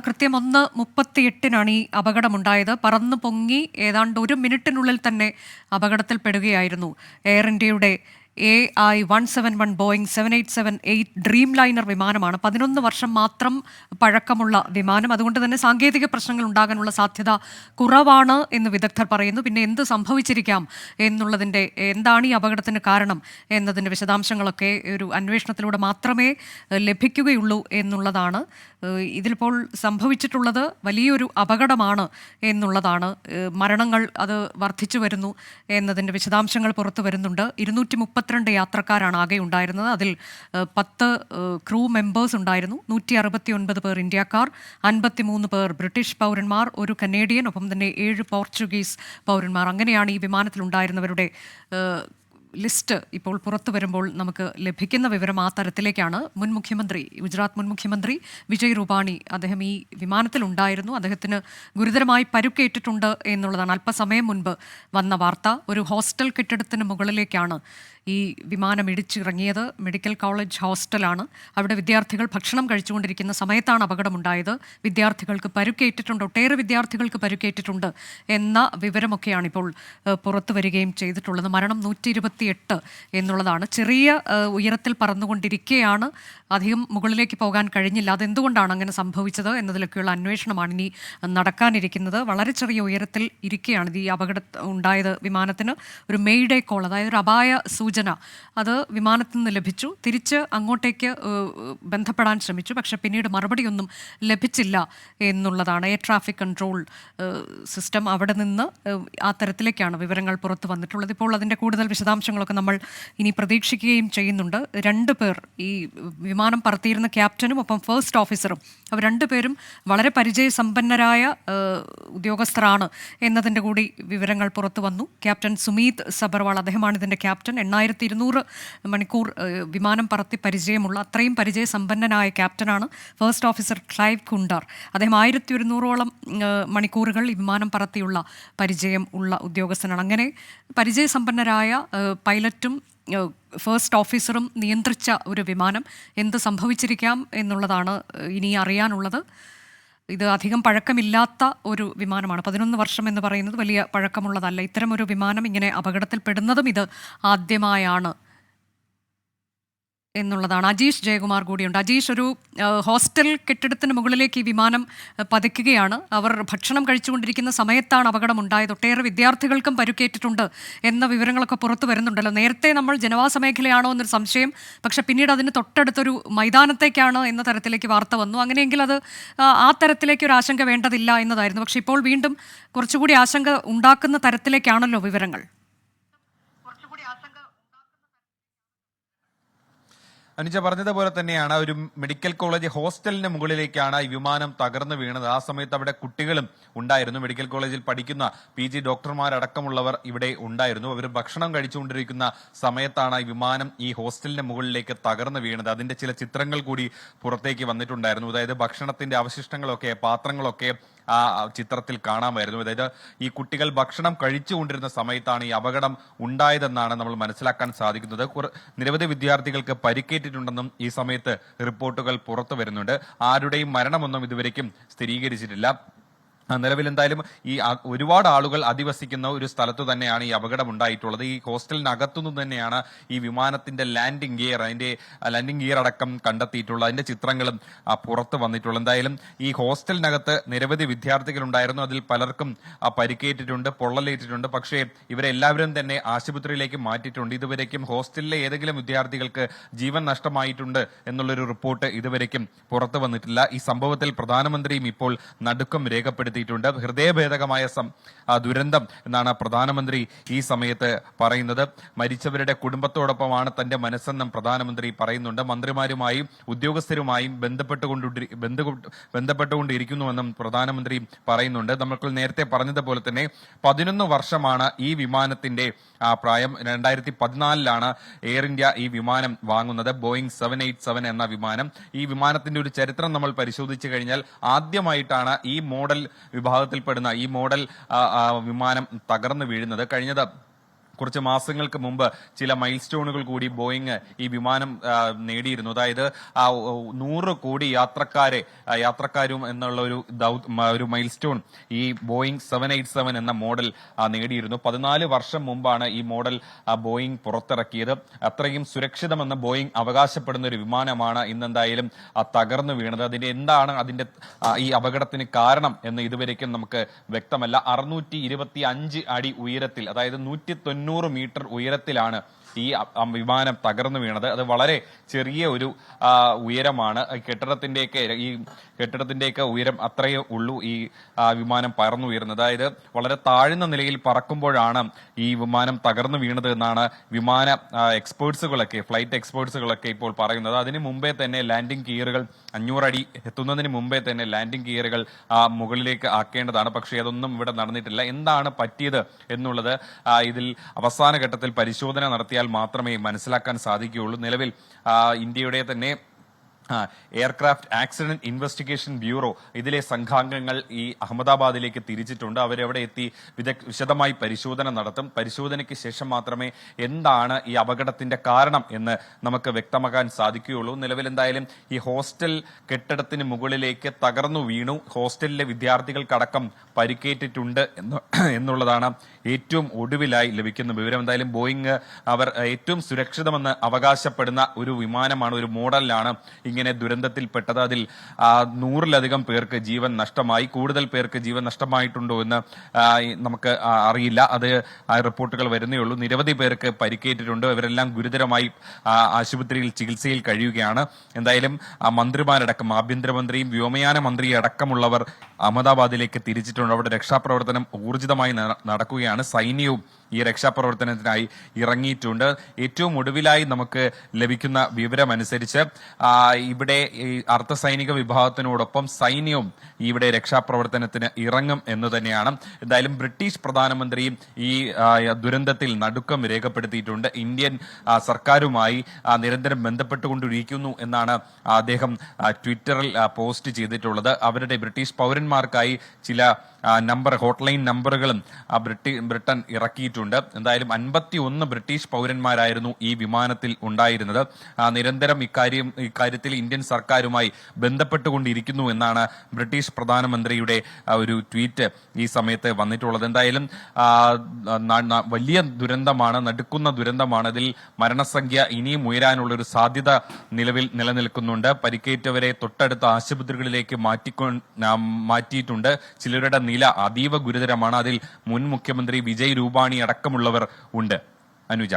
കൃത്യം 1:38 ഈ അപകടമുണ്ടായത്. പറന്നു പൊങ്ങി ഏതാണ്ട് 1 മിനിറ്റിനുള്ളിൽ തന്നെ അപകടത്തിൽപ്പെടുകയായിരുന്നു എയർ ഇന്ത്യയുടെ AI-171 ബോയിങ് 7878 ഡ്രീം ലൈനർ വിമാനമാണ്. 11 വർഷം മാത്രം പഴക്കമുള്ള വിമാനം. അതുകൊണ്ട് തന്നെ സാങ്കേതിക പ്രശ്നങ്ങൾ ഉണ്ടാകാനുള്ള സാധ്യത കുറവാണ് എന്ന് വിദഗ്ധർ പറയുന്നു. പിന്നെ എന്ത് സംഭവിച്ചിരിക്കാം എന്നുള്ളതിൻ്റെ, എന്താണ് ഈ അപകടത്തിന് കാരണം എന്നതിൻ്റെ വിശദാംശങ്ങളൊക്കെ ഒരു അന്വേഷണത്തിലൂടെ മാത്രമേ ലഭിക്കുകയുള്ളൂ എന്നുള്ളതാണ്. ഇതിലിപ്പോൾ സംഭവിച്ചിട്ടുള്ളത് വലിയൊരു അപകടമാണ് എന്നുള്ളതാണ്. മരണങ്ങൾ അത് വർദ്ധിച്ചു വരുന്നു എന്നതിൻ്റെ വിശദാംശങ്ങൾ പുറത്തു വരുന്നുണ്ട്. 232 യാത്രക്കാരാണ് ആകെ ഉണ്ടായിരുന്നത്. അതിൽ 10 ക്രൂ മെമ്പേഴ്സ് ഉണ്ടായിരുന്നു. 169 പേർ ഇന്ത്യക്കാർ, 53 പേർ ബ്രിട്ടീഷ് പൗരന്മാർ, 1 കനേഡിയൻ, ഒപ്പം തന്നെ 7 പോർച്ചുഗീസ് പൗരന്മാർ. അങ്ങനെയാണ് ഈ വിമാനത്തിലുണ്ടായിരുന്നവരുടെ ലിസ്റ്റ് ഇപ്പോൾ പുറത്തു വരുമ്പോൾ നമുക്ക് ലഭിക്കുന്ന വിവരം ആ തരത്തിലേക്കാണ്. മുൻ മുഖ്യമന്ത്രി, ഗുജറാത്ത് മുൻ മുഖ്യമന്ത്രി വിജയ് രൂപാണി, അദ്ദേഹം ഈ വിമാനത്തിലുണ്ടായിരുന്നു. അദ്ദേഹത്തിന് ഗുരുതരമായി പരുക്കേറ്റിട്ടുണ്ട് എന്നുള്ളതാണ് അല്പസമയം മുൻപ് വന്ന വാർത്ത. ഒരു ഹോസ്റ്റൽ കെട്ടിടത്തിന് മുകളിലേക്കാണ് ഈ വിമാനം ഇടിച്ചിറങ്ങിയത്. Medical college ഹോസ്റ്റലാണ്. അവിടെ വിദ്യാർത്ഥികൾ ഭക്ഷണം കഴിച്ചുകൊണ്ടിരിക്കുന്ന സമയത്താണ് അപകടമുണ്ടായത്. വിദ്യാർത്ഥികൾക്ക് പരുക്കേറ്റിട്ടുണ്ട്, ഒട്ടേറെ വിദ്യാർത്ഥികൾക്ക് പരുക്കേറ്റിട്ടുണ്ട് എന്ന വിവരമൊക്കെയാണ് ഇപ്പോൾ പുറത്തു വരികയും ചെയ്തിട്ടുള്ളത്. മരണം 128 എന്നുള്ളതാണ്. ചെറിയ ഉയരത്തിൽ പറന്നുകൊണ്ടിരിക്കെയാണ്, അധികം മുകളിലേക്ക് പോകാൻ കഴിഞ്ഞില്ല. അതെന്തുകൊണ്ടാണ് അങ്ങനെ സംഭവിച്ചത് എന്നതിലൊക്കെയുള്ള അന്വേഷണമാണ് ഇനി നടക്കാനിരിക്കുന്നത്. വളരെ ചെറിയ ഉയരത്തിൽ ഇരിക്കെയാണ് ഈ അപകടം ഉണ്ടായത്. വിമാനത്തിന് ഒരു മെയ്ഡേ കോൾ, അതായത് ഒരു അപായ സൂചന, അത് വിമാനത്തിൽ നിന്ന് ലഭിച്ചു. തിരിച്ച് അങ്ങോട്ടേക്ക് ബന്ധപ്പെടാൻ ശ്രമിച്ചു, പക്ഷെ പിന്നീട് മറുപടിയൊന്നും ലഭിച്ചില്ല എന്നുള്ളതാണ്. എയർ ട്രാഫിക് കൺട്രോൾ സിസ്റ്റം അവിടെ നിന്ന് ആ തരത്തിലേക്കാണ് വിവരങ്ങൾ പുറത്തു വന്നിട്ടുള്ളത്. ഇപ്പോൾ അതിൻ്റെ കൂടുതൽ വിശദാംശങ്ങളൊക്കെ നമ്മൾ ഇനി പ്രതീക്ഷിക്കുകയും ചെയ്യുന്നുണ്ട്. 2 പേർ, ഈ വിമാനം പറത്തിയിരുന്ന ക്യാപ്റ്റനും ഒപ്പം ഫസ്റ്റ് ഓഫീസറും, അവർ 2 പേരും വളരെ പരിചയസമ്പന്നരായ ഉദ്യോഗസ്ഥരാണ് എന്നതിൻ്റെ കൂടി വിവരങ്ങൾ പുറത്തു വന്നു. ക്യാപ്റ്റൻ സുമീത് സബർവാൾ, അദ്ദേഹമാണ് ഇതിൻ്റെ ക്യാപ്റ്റൻ. 8200 മണിക്കൂർ വിമാനം പറത്തി പരിചയമുള്ള, അത്രയും പരിചയസമ്പന്നനായ ക്യാപ്റ്റനാണ്. ഫസ്റ്റ് ഓഫീസർ ക്ലൈവ് കുണ്ടർ, അദ്ദേഹം 1100ഓളം മണിക്കൂറുകൾ ഈ വിമാനം പറത്തിയുള്ള പരിചയം ഉള്ള ഉദ്യോഗസ്ഥനാണ്. അങ്ങനെ പരിചയസമ്പന്നരായ പൈലറ്റും ഫസ്റ്റ് ഓഫീസറും നിയന്ത്രിച്ച ഒരു വിമാനം. എന്ത് സംഭവിച്ചിരിക്കാം എന്നുള്ളതാണ് ഇനി അറിയാനുള്ളത്. ഇത് അധികം പഴക്കമില്ലാത്ത ഒരു വിമാനമാണ്. 11 വർഷം എന്ന് പറയുന്നത് വലിയ പഴക്കമുള്ളതല്ല. ഇത്തരം ഒരു വിമാനം ഇങ്ങനെ അപകടത്തിൽപ്പെടുന്നതും ഇത് ആദ്യമായാണ് എന്നുള്ളതാണ്. അജീഷ് ജയകുമാർ കൂടിയുണ്ട്. അജീഷ്, ഒരു ഹോസ്റ്റൽ കെട്ടിടത്തിന് മുകളിലേക്ക് ഈ വിമാനം പതിക്കുകയാണ്. അവർ ഭക്ഷണം കഴിച്ചുകൊണ്ടിരിക്കുന്ന സമയത്താണ് അപകടമുണ്ടായത്. ഒട്ടേറെ വിദ്യാർത്ഥികൾക്കും പരുക്കേറ്റിട്ടുണ്ട് എന്ന വിവരങ്ങളൊക്കെ പുറത്തു വരുന്നുണ്ടല്ലോ. നേരത്തെ നമ്മൾ ജനവാസ മേഖലയാണോ എന്നൊരു സംശയം, പക്ഷെ പിന്നീട് അതിന് തൊട്ടടുത്തൊരു മൈതാനത്തേക്കാണ് എന്ന തരത്തിലേക്ക് വാർത്ത വന്നു. അങ്ങനെയെങ്കിൽ അത് ആ തരത്തിലേക്ക് ഒരു ആശങ്ക വേണ്ടതില്ല എന്നതായിരുന്നു. പക്ഷെ ഇപ്പോൾ വീണ്ടും കുറച്ചുകൂടി ആശങ്ക ഉണ്ടാക്കുന്ന തരത്തിലേക്കാണല്ലോ വിവരങ്ങൾ. അനുജ പറഞ്ഞതുപോലെ തന്നെയാണ്, ഒരു മെഡിക്കൽ കോളേജ് ഹോസ്റ്റലിന് മുകളിലേക്കാണ് ഈ വിമാനം തകർന്നു വീണത്. ആ സമയത്ത് അവിടെ കുട്ടികളും ഉണ്ടായിരുന്നു. മെഡിക്കൽ കോളേജിൽ പഠിക്കുന്ന PG ഡോക്ടർമാരടക്കമുള്ളവർ ഇവിടെ ഉണ്ടായിരുന്നു. അവർ ഭക്ഷണം കഴിച്ചുകൊണ്ടിരിക്കുന്ന സമയത്താണ് ഈ വിമാനം ഈ ഹോസ്റ്റലിന് മുകളിലേക്ക് തകർന്നു വീണത്. അതിന്റെ ചില ചിത്രങ്ങൾ കൂടി പുറത്തേക്ക് വന്നിട്ടുണ്ടായിരുന്നു. അതായത് ഭക്ഷണത്തിന്റെ അവശിഷ്ടങ്ങളൊക്കെ, പാത്രങ്ങളൊക്കെ ആ ചിത്രത്തിൽ കാണാമായിരുന്നു. അതായത് ഈ കുട്ടികൾ ഭക്ഷണം കഴിച്ചുകൊണ്ടിരുന്ന സമയത്താണ് ഈ അപകടം ഉണ്ടായതെന്നാണ് നമ്മൾ മനസ്സിലാക്കാൻ സാധിക്കുന്നത്. നിരവധി വിദ്യാർത്ഥികൾക്ക് പരിക്കേറ്റിട്ടുണ്ടെന്നും ഈ സമയത്ത് റിപ്പോർട്ടുകൾ പുറത്തു വരുന്നുണ്ട്. ആരുടെയും മരണമൊന്നും ഇതുവരേക്കും സ്ഥിരീകരിച്ചിട്ടില്ല. നിലവിൽ എന്തായാലും ഈ ഒരുപാട് ആളുകൾ അധിവസിക്കുന്ന ഒരു സ്ഥലത്തു തന്നെയാണ് ഈ അപകടം ഉണ്ടായിട്ടുള്ളത്. ഈ ഹോസ്റ്റലിനകത്തുനിന്ന് തന്നെയാണ് ഈ വിമാനത്തിന്റെ ലാൻഡിംഗ് ഗിയർ അടക്കം കണ്ടെത്തിയിട്ടുള്ളത്. അതിന്റെ ചിത്രങ്ങളും പുറത്ത് വന്നിട്ടുള്ളത്. എന്തായാലും ഈ ഹോസ്റ്റലിനകത്ത് നിരവധി വിദ്യാർത്ഥികൾ ഉണ്ടായിരുന്നു. അതിൽ പലർക്കും പരിക്കേറ്റിട്ടുണ്ട്, പൊള്ളലേറ്റിട്ടുണ്ട്. പക്ഷേ ഇവരെല്ലാവരും തന്നെ ആശുപത്രിയിലേക്ക് മാറ്റിയിട്ടുണ്ട്. ഇതുവരേക്കും ഹോസ്റ്റലിലെ ഏതെങ്കിലും വിദ്യാർത്ഥികൾക്ക് ജീവൻ നഷ്ടമായിട്ടുണ്ട് എന്നുള്ളൊരു റിപ്പോർട്ട് ഇതുവരേക്കും പുറത്തു വന്നിട്ടില്ല. ഈ സംഭവത്തിൽ പ്രധാനമന്ത്രിയും ഇപ്പോൾ നടുക്കം രേഖപ്പെടുത്തി. ഹൃദയഭേദകമായ ദുരന്തം എന്നാണ് പ്രധാനമന്ത്രി ഈ സമയത്ത് പറയുന്നത്. മരിച്ചവരുടെ കുടുംബത്തോടൊപ്പമാണ് തന്റെ മനസ്സെന്നും പ്രധാനമന്ത്രി പറയുന്നുണ്ട്. മന്ത്രിമാരുമായും ഉദ്യോഗസ്ഥരുമായും ബന്ധപ്പെട്ടുകൊണ്ടിരിക്കുന്നുവെന്നും പ്രധാനമന്ത്രി പറയുന്നുണ്ട്. നമ്മൾ നേരത്തെ പറഞ്ഞതുപോലെ തന്നെ 11 വർഷമാണ് ഈ വിമാനത്തിന്റെ പ്രായം. 2014 എയർ ഇന്ത്യ ഈ വിമാനം വാങ്ങുന്നത്, ബോയിങ് 787 എന്ന വിമാനം. ഈ വിമാനത്തിന്റെ ഒരു ചരിത്രം നമ്മൾ പരിശോധിച്ചു കഴിഞ്ഞാൽ ആദ്യമായിട്ടാണ് ഈ മോഡൽ വിഭാഗത്തിൽപ്പെടുന്ന ഈ മോഡൽ വിമാനം തകർന്നു വീഴുന്നത്. കഴിഞ്ഞത് കുറച്ച് മാസങ്ങൾക്ക് മുമ്പ് ചില മൈൽ സ്റ്റോണുകൾ കൂടി ബോയിങ് ഈ വിമാനം നേടിയിരുന്നു. അതായത് 100 കോടി യാത്രക്കാരും എന്നുള്ള ഒരു മൈൽ സ്റ്റോൺ ഈ ബോയിങ് 787 എന്ന മോഡൽ നേടിയിരുന്നു. 14 വർഷം മുമ്പാണ് ഈ മോഡൽ ബോയിങ് പുറത്തിറക്കിയത്. അത്രയും സുരക്ഷിതമെന്ന് ബോയിങ് അവകാശപ്പെടുന്ന ഒരു വിമാനമാണ് ഇന്നെന്തായാലും തകർന്നു വീണത്. അതിന്റെ ഈ അപകടത്തിന് കാരണം എന്ന് ഇതുവരേക്കും നമുക്ക് വ്യക്തമല്ല. 625 അടി ഉയരത്തിൽ, അതായത് 190 മീറ്റർ ഉയരത്തിലാണ് ഈ വിമാനം തകർന്നു വീണത്. അത് വളരെ ചെറിയ ഒരു ഉയരമാണ്. കെട്ടിടത്തിന്റെയൊക്കെ ഉയരം അത്രയേ ഉള്ളൂ ഈ വിമാനം പറന്നുയരുന്നത്. അതായത് വളരെ താഴ്ന്ന നിലയിൽ പറക്കുമ്പോഴാണ് ഈ വിമാനം തകർന്നു വീണത് എന്നാണ് ഫ്ലൈറ്റ് എക്സ്പേർട്സുകളൊക്കെ ഇപ്പോൾ പറയുന്നത്. അതിന് മുമ്പേ തന്നെ ലാൻഡിംഗ് ഗിയറുകൾ 500 അടി എത്തുന്നതിന് മുമ്പേ തന്നെ ലാൻഡിംഗ് ഗിയറുകൾ മുകളിലേക്ക് ആക്കേണ്ടതാണ്. പക്ഷേ അതൊന്നും ഇവിടെ നടന്നിട്ടില്ല. എന്താണ് പറ്റിയത് എന്നുള്ളത് ഇതിൽ അവസാന ഘട്ടത്തിൽ പരിശോധന നടത്തിയാൽ മാത്രമേ മനസ്സിലാക്കാൻ സാധിക്കുകയുള്ളൂ. നിലവിൽ ഇന്ത്യയുടെ തന്നെ എയർക്രാഫ്റ്റ് ആക്സിഡന്റ് ഇൻവെസ്റ്റിഗേഷൻ ബ്യൂറോ ഇതിലെ സംഘാംഗങ്ങൾ ഈ അഹമ്മദാബാദിലേക്ക് തിരിച്ചിട്ടുണ്ട്. അവരവിടെ എത്തി വിശദമായി പരിശോധന നടത്തും. പരിശോധനയ്ക്ക് ശേഷം മാത്രമേ എന്താണ് ഈ അപകടത്തിന്റെ കാരണം എന്ന് നമുക്ക് വ്യക്തമാക്കാൻ സാധിക്കുകയുള്ളൂ. നിലവിൽ എന്തായാലും ഈ ഹോസ്റ്റൽ കെട്ടിടത്തിന് മുകളിലേക്ക് തകർന്നു വീണു. ഹോസ്റ്റലിലെ വിദ്യാർത്ഥികൾക്കടക്കം പരിക്കേറ്റിട്ടുണ്ട് എന്നുള്ളതാണ് ഏറ്റവും ഒടുവിലായി ലഭിക്കുന്ന വിവരം. എന്തായാലും ബോയിങ് അവർ ഏറ്റവും സുരക്ഷിതമെന്ന് അവകാശപ്പെടുന്ന ഒരു വിമാനമാണ്, ഒരു മോഡലിലാണ് ഇങ്ങനെ ദുരന്തത്തിൽപ്പെട്ടത്. അതിൽ 100-ലധികം പേർക്ക് ജീവൻ നഷ്ടമായി. കൂടുതൽ പേർക്ക് ജീവൻ നഷ്ടമായിട്ടുണ്ടോ എന്ന് നമുക്ക് അറിയില്ല. അത് റിപ്പോർട്ടുകൾ വരുന്നേ ഉള്ളൂ. നിരവധി പേർക്ക് പരിക്കേറ്റിട്ടുണ്ട്. ഇവരെല്ലാം ഗുരുതരമായി ആശുപത്രിയിൽ ചികിത്സയിൽ കഴിയുകയാണ്. എന്തായാലും മന്ത്രിമാരടക്കം, ആഭ്യന്തരമന്ത്രിയും വ്യോമയാന മന്ത്രിയും അടക്കമുള്ളവർ അഹമ്മദാബാദിലേക്ക് തിരിച്ചിട്ടുണ്ട്. അവിടെ രക്ഷാപ്രവർത്തനം ഊർജിതമായി നടക്കുകയാണ്. സൈന്യവും ഈ രക്ഷാപ്രവർത്തനത്തിനായി ഇറങ്ങിയിട്ടുണ്ട്. ഏറ്റവും ഒടുവിലായി നമുക്ക് ലഭിക്കുന്ന വിവരമനുസരിച്ച് ഇവിടെ ഈ അർദ്ധസൈനിക വിഭാഗത്തിനോടൊപ്പം സൈന്യവും ഇവിടെ രക്ഷാപ്രവർത്തനത്തിന് ഇറങ്ങും എന്ന് തന്നെയാണ്. എന്തായാലും ബ്രിട്ടീഷ് പ്രധാനമന്ത്രിയും ഈ ദുരന്തത്തിൽ നടുക്കം രേഖപ്പെടുത്തിയിട്ടുണ്ട്. ഇന്ത്യൻ സർക്കാരുമായി നിരന്തരം ബന്ധപ്പെട്ടുകൊണ്ടിരിക്കുന്നു എന്നാണ് അദ്ദേഹം ട്വിറ്ററിൽ പോസ്റ്റ് ചെയ്തിട്ടുള്ളത്. അവരുടെ ബ്രിട്ടീഷ് പൗരന്മാർക്കായി ചില ഹോട്ട്ലൈൻ നമ്പറുകളും ബ്രിട്ടൻ ഇറക്കിയിട്ടുണ്ട്. എന്തായാലും 51 ബ്രിട്ടീഷ് പൗരന്മാരായിരുന്നു ഈ വിമാനത്തിൽ ഉണ്ടായിരുന്നത്. നിരന്തരം ഇക്കാര്യത്തിൽ ഇന്ത്യൻ സർക്കാരുമായി ബന്ധപ്പെട്ടുകൊണ്ടിരിക്കുന്നു എന്നാണ് ബ്രിട്ടീഷ് പ്രധാനമന്ത്രിയുടെ ഒരു ട്വീറ്റ് ഈ സമയത്ത് വന്നിട്ടുള്ളത്. എന്തായാലും വലിയ ദുരന്തമാണ്, നടുക്കുന്ന ദുരന്തമാണ്. ഇതിൽ മരണസംഖ്യ ഇനിയും ഉയരാനുള്ള ഒരു സാധ്യത നിലവിൽ നിലനിൽക്കുന്നുണ്ട്. പരിക്കേറ്റവരെ തൊട്ടടുത്ത ആശുപത്രികളിലേക്ക് മാറ്റിയിട്ടുണ്ട്. ചിലരുടെ നില അതീവ ഗുരുതരമാണ്. അതിൽ മുൻ മുഖ്യമന്ത്രി വിജയ് രൂപാണി അടക്കമുള്ളവർ ഉണ്ട്. അനുജ.